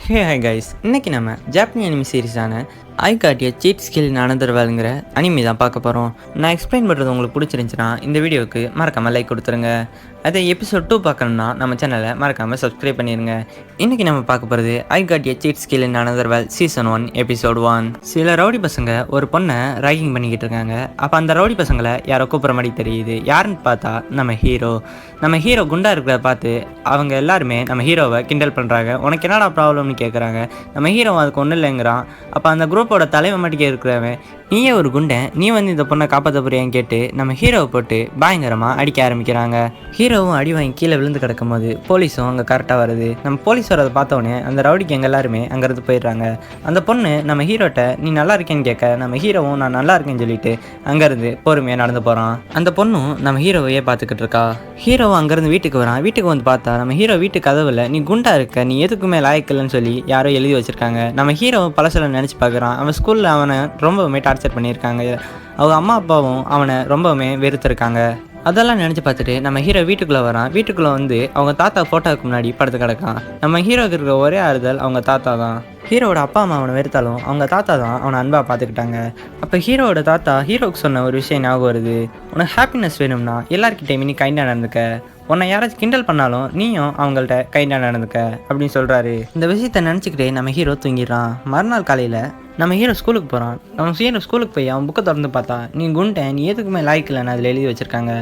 Hey hi guys, இன்றைக்கி நம்ம Japanese anime சீரிஸான ஐ காட்டிய சீட் ஸ்கில் அனதர் வேல்ங்கிற அனிமி தான் பார்க்க போகிறோம். நான் எக்ஸ்பிளைன் பண்ணுறது உங்களுக்கு பிடிச்சிருந்துச்சுன்னா இந்த வீடியோவுக்கு மறக்காமல் லைக் கொடுத்துருங்க. அதே எபிசோட் 2 பார்க்கணுன்னா நம்ம சேனலை மறக்காமல் சப்ஸ்கிரைப் பண்ணிடுங்க. இன்றைக்கி நம்ம பார்க்க போகிறது ஐ காட்டிய சீட் ஸ்கில் அனதர் வேல் சீசன் 1 எபிசோட் 1. சில ரவுடி பசங்க ஒரு பொண்ணை ராகிங் பண்ணிக்கிட்டு இருக்காங்க. அப்போ அந்த ரவுடி பசங்களை யாரோ கூப்பிட்ற மாதிரி தெரியுது. யாருன்னு பார்த்தா நம்ம ஹீரோ குண்டா இருக்கிறத பார்த்து அவங்க எல்லாருமே நம்ம ஹீரோவை கிண்டல் பண்ணுறாங்க. உனக்கு என்னடா ப்ராப்ளம்னு கேட்குறாங்க. நம்ம ஹீரோ அதுக்கு ஒன்றும் இல்லைங்கிறான். அப்போ அந்த குரூப்போட தலைவன் மாட்டிக்க இருக்கிறவன், நீயே ஒரு குண்டன், நீ வந்து இந்த பொண்ணை காப்பாற்ற போறியான்னு கேட்டு நம்ம ஹீரோவை போட்டு பயங்கரமாக அடிக்க ஆரம்பிக்கிறாங்க. ஹீரோவும் அடி வாங்கி கீழே விழுந்து கிடக்கும் போது போலீஸும் அங்கே கரெக்டாக வருது. நம்ம போலீஸ் வரதை பார்த்தோன்னே அந்த ரவுடிக்கு எங்கள் எல்லாருமே அங்கேருந்து போயிடுறாங்க. அந்த பொண்ணு நம்ம ஹீரோட்ட நீ நல்லா இருக்கேன்னு கேட்க நம்ம ஹீரோவும் நான் நல்லா இருக்கேன்னு சொல்லிட்டு அங்கேருந்து பொறுமையாக நடந்து போகிறான். அந்த பொண்ணும் நம்ம ஹீரோவையே பார்த்துக்கிட்டு இருக்கா. ஹீரோவும் அங்கேருந்து வீட்டுக்கு வரான். வீட்டுக்கு வந்து பார்த்தா நம்ம ஹீரோ வீட்டு கதவுல நீ குண்டா இருக்க, நீ எதுக்குமே லாயக்கில்லைன்னு சொல்லி யாரோ எழுதி வச்சிருக்காங்க. நம்ம ஹீரோ பழசில நினச்சி பார்க்குறான். அவன் ஸ்கூலில் அவனை ரொம்பவுமே டார்ச்சர் பண்ணியிருக்காங்க. அவங்க அம்மா அப்பாவும் அவனை ரொம்பவுமே வெறுத்திருக்காங்க. அதெல்லாம் நினச்சி பார்த்துட்டு நம்ம ஹீரோ வீட்டுக்குள்ளே வரான். வீட்டுக்குள்ளே வந்து அவங்க தாத்தா ஃபோட்டோவுக்கு முன்னாடி படுத்து கிடக்கான். நம்ம ஹீரோக்கு இருக்கிற ஒரே ஆறுதல் அவங்க தாத்தா தான். ஹீரோவோட அப்பா அம்மா அவனை வெறுத்தாலும் அவங்க தாத்தா தான் அவனை அன்பாக பார்த்துக்கிட்டாங்க. அப்போ ஹீரோவோட தாத்தா ஹீரோவுக்கு சொன்ன ஒரு விஷயம் ஞாபகம் வருது. உனக்கு ஹாப்பினஸ் வேணும்னா எல்லாருக்கிட்டையுமே நீ கைண்டாக நடந்துக்க, உன்னை யாராச்சும் கிண்டல் பண்ணாலும் நீயும் அவங்கள்ட்ட கைண்டாக நடந்துக்க அப்படின்னு சொல்கிறாரு. இந்த விஷயத்த நினச்சிக்கிட்டே நம்ம ஹீரோ தூங்கிடுறான். மறுநாள் காலையில் நம்ம ஹீரோ ஸ்கூலுக்கு போகிறான். நம்ம ஹீரோ ஸ்கூலுக்கு போய் அவன் புக்கை திறந்து பார்த்தா நீ குண்டன், நீ எதுக்குமே லாய்க்கலன்னு அதில் எழுதி வச்சுருக்காங்க.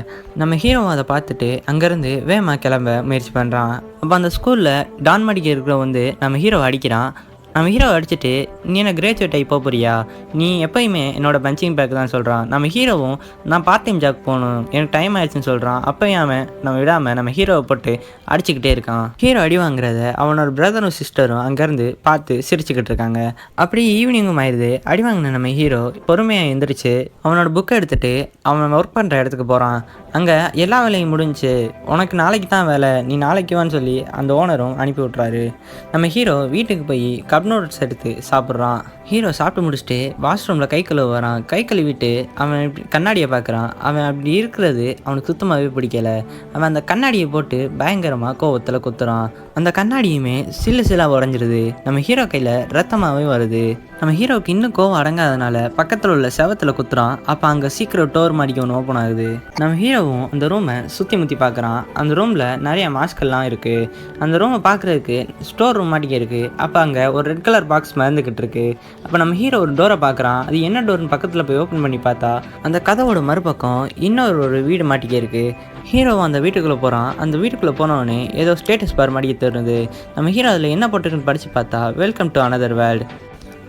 நம்ம ஹீரோ அதை பார்த்துட்டு அங்கேருந்து வேகமாக கிளம்ப முயற்சி பண்ணுறான். அப்போ அந்த ஸ்கூலில் டான் மடிக்க இருக்கிற வந்து நம்ம ஹீரோவை அடிக்கிறான். நம்ம ஹீரோவை அடிச்சுட்டு நீ என்ன கிராஜுவேட் ஆகி போறியா, நீ எப்போயுமே என்னோட பஞ்சிங் பேக் தான் சொல்கிறான். நம்ம ஹீரோவும் நான் பார்ட் டைம் ஜாப் போகணும், எனக்கு டைம் ஆயிடுச்சுன்னு சொல்கிறான். அப்போயும் அவன் நம்ம விடாமல் நம்ம ஹீரோவை போட்டு அடிச்சுக்கிட்டே இருக்கான். ஹீரோ அடி வாங்குறத அவனோட பிரதரும் சிஸ்டரும் அங்கேருந்து பார்த்து சிரிச்சுக்கிட்டு இருக்காங்க. அப்படி ஈவினிங்கும் ஆயிடுது. அடி வாங்கின நம்ம ஹீரோ பொறுமையாக எழுந்திரிச்சு அவனோட புக்கை எடுத்துகிட்டு அவன் ஒர்க் பண்ணுற இடத்துக்கு போகிறான். அங்கே எல்லா வேலையும் முடிஞ்சு, உனக்கு நாளைக்கு தான் வேலை, நீ நாளைக்கு வான்னு சொல்லி அந்த ஓனரும் அனுப்பி விட்றாரு. நம்ம ஹீரோ வீட்டுக்கு போய் கப் நூடுல்ஸ் எடுத்து சாப்பிட்றான். ஹீரோ சாப்பிட்டு முடிச்சுட்டு வாஷ்ரூமில் கை கழுவ வரான். கை கழுவிட்டு அவன் கண்ணாடியை பார்க்குறான். அவன் அப்படி இருக்கிறது அவனுக்கு சுத்தமாகவே பிடிக்கல. அவன் அந்த கண்ணாடியை போட்டு பயங்கரமாக கோவத்தில் குத்துறான். அந்த கண்ணாடியுமே சில்லாக உடஞ்சிருது. நம்ம ஹீரோ கையில் ரத்தமாகவே வருது. நம்ம ஹீரோவுக்கு இன்னும் கோவம் அடங்காதனால பக்கத்தில் உள்ள செவத்தில் குத்துறான். அப்போ அங்கே சீக்கிரம் டோர் மாடிக்க ஒன்று ஓப்பன் ஆகுது. நம்ம ஹீரோவும் அந்த ரூமை சுற்றி முற்றி பார்க்குறான். அந்த ரூமில் நிறைய மாஸ்கெல்லாம் இருக்குது. அந்த ரூமை பார்க்குறதுக்கு ஸ்டோர் ரூம் மாட்டிக்க இருக்குது. அப்போ அங்கே ஒரு ரெட் கலர் பாக்ஸ் மறந்துக்கிட்டு இருக்கு. அப்போ நம்ம ஹீரோ ஒரு டோரை பார்க்குறான். அது என்ன டோர்னு பக்கத்தில் போய் ஓப்பன் பண்ணி பார்த்தா அந்த கதவோட மறுபக்கம் இன்னொரு வீடு மாட்டிக்க இருக்குது. ஹீரோவும் அந்த வீட்டுக்குள்ளே போகிறான். அந்த வீட்டுக்குள்ளே போனவொடனே ஏதோ ஸ்டேட்டஸ் பார் மாட்டிக்க தருது. நம்ம ஹீரோ அதில் என்ன போட்டுருக்குன்னு படித்து பார்த்தா வெல்கம் டு அனதர் வேர்ல்டு.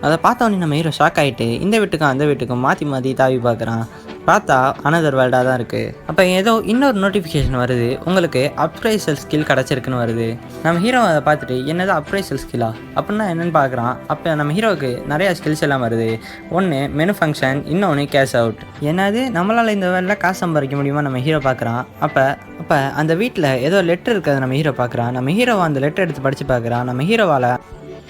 அதை பார்த்தவொடனே நம்ம ஹீரோ ஷாக் ஆகிட்டு இந்த வீட்டுக்கும் அந்த வீட்டுக்கும் மாற்றி தாவி பார்க்குறான். பார்த்தா அனதர் வேர்ல்டாக தான் இருக்குது. அப்போ ஏதோ இன்னொரு நோட்டிஃபிகேஷன் வருது, உங்களுக்கு அப்ரைசல் ஸ்கில் கிடச்சிருக்குன்னு வருது. நம்ம ஹீரோ அதை பார்த்துட்டு என்னது அப்ரைசல் ஸ்கில்லா அப்படின்னா என்னென்னு பார்க்குறான். அப்போ நம்ம ஹீரோவுக்கு நிறையா ஸ்கில்ஸ் எல்லாம் வருது. ஒன்று மெனு ஃபங்க்ஷன், இன்னொன்று கேஷ் அவுட். என்னது நம்மளால் இந்த வேலையில் காசு சம்பாதிக்க முடியுமா நம்ம ஹீரோ பார்க்குறான். அப்போ அந்த வீட்டில் ஏதோ லெட்டர் இருக்கிறத நம்ம ஹீரோ பார்க்குறான். நம்ம ஹீரோவை அந்த லெட்டர் எடுத்து படித்து பார்க்குறான். நம்ம ஹீரோவால்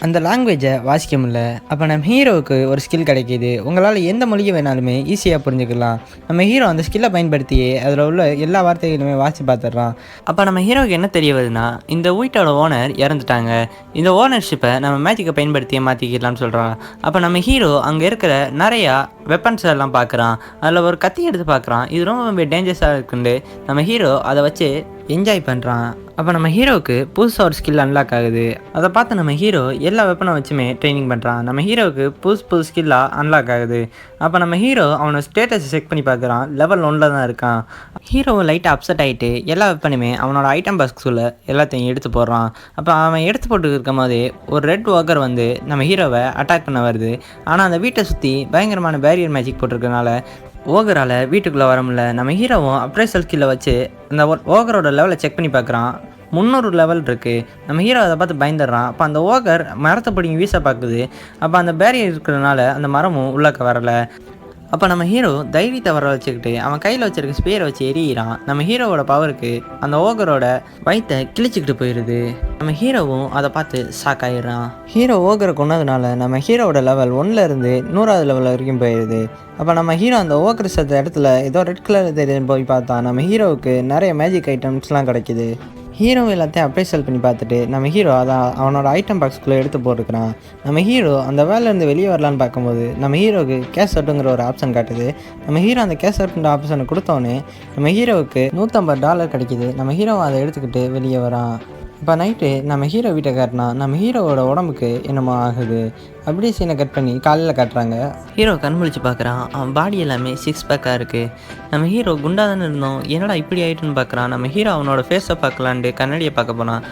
அந்த லாங்குவேஜை வாசிக்க முடியல. அப்போ நம்ம ஹீரோவுக்கு ஒரு ஸ்கில் கிடைக்கிது. உங்களால் எந்த மொழியை வேணாலுமே ஈஸியாக புரிஞ்சுக்கலாம். நம்ம ஹீரோ அந்த ஸ்கில்லை பயன்படுத்தியே அதில் உள்ள எல்லா வார்த்தைகளுமே வாசித்து பார்த்துட்றான். அப்போ நம்ம ஹீரோவுக்கு என்ன தெரிய வருதுன்னா, இந்த வீட்டோட ஓனர் இறந்துட்டாங்க, இந்த ஓனர்ஷிப்பை நம்ம மேஜிக்கை பயன்படுத்தியே மாற்றிக்கலாம்னு சொல்கிறான். அப்போ நம்ம ஹீரோ அங்கே இருக்கிற நிறையா வெப்பன்ஸ் எல்லாம் பார்க்குறான். அதில் ஒரு கத்தி எடுத்து பார்க்குறான். இது ரொம்ப டேஞ்சரஸாக இருக்குண்டு நம்ம ஹீரோ அதை வச்சு என்ஜாய் பண்ணுறான். அப்போ நம்ம ஹீரோவுக்கு புதுசாக ஒரு ஸ்கில் அன்லாக் ஆகுது. அதை பார்த்து நம்ம ஹீரோ எல்லா வெப்பனை வச்சுமே ட்ரைனிங் பண்ணுறான். நம்ம ஹீரோவுக்கு புது ஸ்கில்லாக அன்லாக் ஆகுது. அப்போ நம்ம ஹீரோ அவனோட ஸ்டேட்டஸை செக் பண்ணி பார்க்குறான். லெவல் 1 தான் இருக்கான். ஹீரோவை லைட்டாக அப்செட் ஆகிட்டு எல்லா வெப்பனுமே அவனோட ஐட்டம் பாக்ஸுக்குள்ளே எல்லாத்தையும் எடுத்து போடுறான். அப்போ அவன் எடுத்து போட்டு இருக்கும் போதே ஒரு ரெட் வாக்கர் வந்து நம்ம ஹீரோவை அட்டாக் பண்ண வருது. ஆனால் அந்த வீட்டை சுற்றி பயங்கரமான பேரியர் மேஜிக் போட்டிருக்கனால ஓகரால் வீட்டுக்குள்ளே வர முடியல. நம்ம ஹீரோவும் அப்ரைசல் ஸ்கில்லை வச்சு அந்த ஓகரோட லெவலை செக் பண்ணி பார்க்குறான். 300 லெவல் இருக்குது. நம்ம ஹீரோ அதை பார்த்து பயந்துடுறான். அப்போ அந்த ஓகர் மரத்தை பிடிங்கி வீச பார்க்குது. அப்போ அந்த பேரியர் இருக்கிறதுனால அந்த மரமும் உள்ளக்க வரலை. அப்போ நம்ம ஹீரோ தைரியத்தை வர வச்சுக்கிட்டு அவன் கையில் வச்சிருக்க ஸ்பேரை வச்சு எரியிறான். நம்ம ஹீரோவோட பவருக்கு அந்த ஓகரோட வயிற்றை கிழிச்சிக்கிட்டு போயிடுது. நம்ம ஹீரோவும் அதை பார்த்து ஷாக் ஆகிடுறான். ஹீரோ ஓகரை கொண்டதுனால நம்ம ஹீரோவோட லெவல் 1லேருந்து 100வது லெவல் வரைக்கும் போயிடுது. அப்போ நம்ம ஹீரோ அந்த ஓக்கர் சத்த இடத்துல ஏதோ ரெட் கலர் தெரியுதுன்னு போய் பார்த்தா நம்ம ஹீரோவுக்கு நிறைய மேஜிக் ஐட்டம்ஸ்லாம் கிடைக்கிது. ஹீரோ எல்லாத்தையும் அப்ரைசல் பண்ணி பார்த்துட்டு நம்ம ஹீரோ அதான் அவனோட ஐட்டம் பாக்ஸ்குள்ளே எடுத்து போட்டுருக்கிறான். நம்ம ஹீரோ அந்த வேலையிலேருந்து வெளியே வரலான்னு பார்க்கும்போது நம்ம ஹீரோவுக்கு கேஷ் அவுட்டுங்கிற ஒரு ஆப்ஷன் காட்டுது. நம்ம ஹீரோ அந்த கேஷ் அவுட்டுன்ற ஆப்ஷனை கொடுத்தோன்னே நம்ம ஹீரோவுக்கு $150 கிடைக்கிது. நம்ம ஹீரோ அதை எடுத்துக்கிட்டு வெளியே வரான். இப்போ நைட்டு நம்ம ஹீரோ வீட்டை காட்டினா நம்ம ஹீரோவோட உடம்புக்கு என்னமோ ஆகுது. அப்படியே சீனை கட் பண்ணி காலையில் காட்டுறாங்க. ஹீரோ கண் முழிச்சு பார்க்குறான். அவன் பாடி எல்லாமே 6 பேக்காக இருக்குது. நம்ம ஹீரோ குண்டா தானே இருந்தோம், என்னடா இப்படி ஆகிட்டுன்னு பார்க்குறான். நம்ம ஹீரோ அவனோட ஃபேஸை பார்க்கலான்ட்டு கண்ணாடியை பார்க்க போனான்.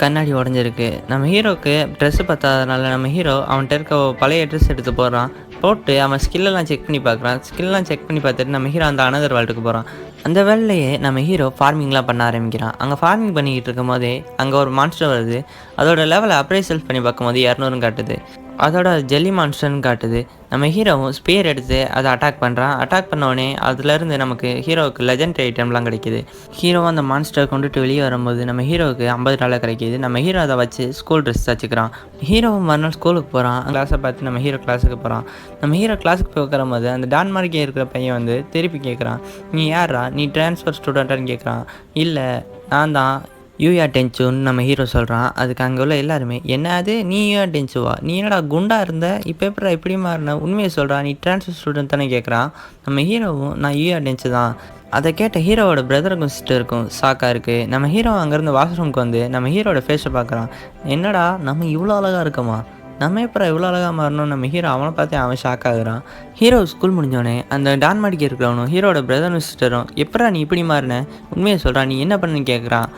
கண்ணாடி உடஞ்சிருக்கு. நம்ம ஹீரோவுக்கு ட்ரெஸ்ஸு பத்தாதனால நம்ம ஹீரோ அவன்கிட்ட இருக்க பழைய ட்ரெஸ் எடுத்து போடுறான். போட்டு அவன் ஸ்கில்லெல்லாம் செக் பண்ணி பார்க்குறான். ஸ்கில்லாம் செக் பண்ணி பார்த்துட்டு நம்ம ஹீரோ அந்த அனதர் வேர்ல்டுக்கு போகிறான். அந்த வேலையிலேயே நம்ம ஹீரோ ஃபார்மிங்லாம் பண்ண ஆரம்பிக்கிறான். அங்கே ஃபார்மிங் பண்ணிக்கிட்டு இருக்கும் போதே அங்கே ஒரு மான்ஸ்டர் வருது. அதோட லெவலை அப்ரைசல் பண்ணி பார்க்கும்போது 200 காட்டுது. அதோட ஜெல்லி மான்ஸ்டர்னு காட்டுது. நம்ம ஹீரோவும் ஸ்பியர் எடுத்து அதை அட்டாக் பண்ணுறான். அட்டாக் பண்ணோடனே அதுலேருந்து நமக்கு ஹீரோவுக்கு லெஜெண்டரி ஐட்டம்லாம் கிடைக்கிது. ஹீரோவும் அந்த மான்ஸ்டரை கொண்டுட்டு வெளியே வரும்போது நம்ம ஹீரோவுக்கு $50 கிடைக்கிது. நம்ம ஹீரோ அதை வச்சு ஸ்கூல் ட்ரெஸ் தச்சுக்கிறான். ஹீரோவும் மறுநாள் ஸ்கூலுக்கு போகிறான். கிளாஸை பார்த்து நம்ம ஹீரோ கிளாஸுக்கு போகிறான். நம்ம ஹீரோ கிளாஸுக்கு போய் உட்காரும்போது அந்த டான்மார்க்கே இருக்கிற பையன் வந்து திருப்பி கேட்குறான், நீ யாரா, நீ ட்ரான்ஸ்ஃபர் ஸ்டூடெண்ட்டான்னு கேட்குறான். இல்லை, நான் தான் யூயா டென்ச்சுன்னு நம்ம ஹீரோ சொல்கிறான். அதுக்கு அங்கே உள்ள எல்லாருமே, என்ன அது நீ யூயா டென்ச்சுவா, நீ என்னடா குண்டா இருந்த, இப்போ எப்படா இப்படி மாறின, உண்மையை சொல்கிறா, நீ ட்ரான்ஸ்ஃபர் ஸ்டூடெண்ட் தானே கேட்குறான். நம்ம ஹீரோவும் நான் யூயா டென்ச்சு தான். அதை கேட்ட ஹீரோவோட பிரதருக்கும் சிஸ்டருக்கும் ஷாக்காக இருக்குது. நம்ம ஹீரோ அங்கேருந்து வாஷ்ரூமுக்கு வந்து நம்ம ஹீரோட ஃபேஸை பார்க்குறான். என்னடா நம்ம இவ்வளோ அழகாக இருக்கோமா, நம்ம எப்போ இவ்வளோ அழகாக மாறணும். நம்ம ஹீரோ அவனை பார்த்தே அவன் ஷாக் ஆகுறான். ஹீரோ ஸ்கூல் முடிஞ்சோடனே அந்த டான்மாடிக்கு இருக்கிறவனும் ஹீரோட பிரதரும் சிஸ்டரும், எப்படா நீ இப்படி மாறின, உண்மையை சொல்கிறான், நீ என்ன பண்ணுன்னு கேட்குறான்.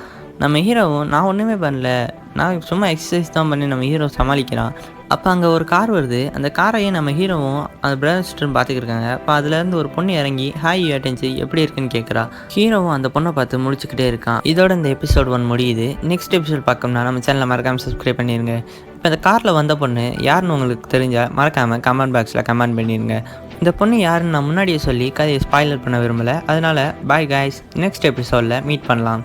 நம்ம ஹீரோவும் நான் ஒன்றுமே பண்ணல, நான் சும்மா எக்ஸசைஸ் தான் பண்ணி நம்ம ஹீரோ சமாளிக்கிறான். அப்போ அங்கே ஒரு கார் வருது. அந்த காரையே நம்ம ஹீரோவும் அந்த பிரதர் சிஸ்டரும் பார்த்துக்கிருக்காங்க. அப்போ அதுலேருந்து ஒரு பொண்ணு இறங்கி ஹாய் அட்டென்ச்சு எப்படி இருக்குன்னு கேட்குறா. ஹீரோவும் அந்த பொண்ணை பார்த்து முடிச்சுக்கிட்டே இருக்கான். இதோட இந்த எபிசோட் 1 முடியுது. நெக்ஸ்ட் எபிசோட் பார்க்கணும்னா நம்ம சேனலை மறக்காமல் சப்ஸ்கிரைப் பண்ணிடுங்க. இப்போ இந்த காரில் வந்த பொண்ணு யாருன்னு உங்களுக்கு தெரிஞ்சால் மறக்காமல் கமெண்ட் பாக்ஸில் கமெண்ட் பண்ணிடுங்க. இந்த பொண்ணு யாருன்னு நான் முன்னாடியே சொல்லி கதையை ஸ்பாய்லர் பண்ண விரும்பலை. அதனால் பாய் காய்ஸ், நெக்ஸ்ட் எபிசோடில் மீட் பண்ணலாம்.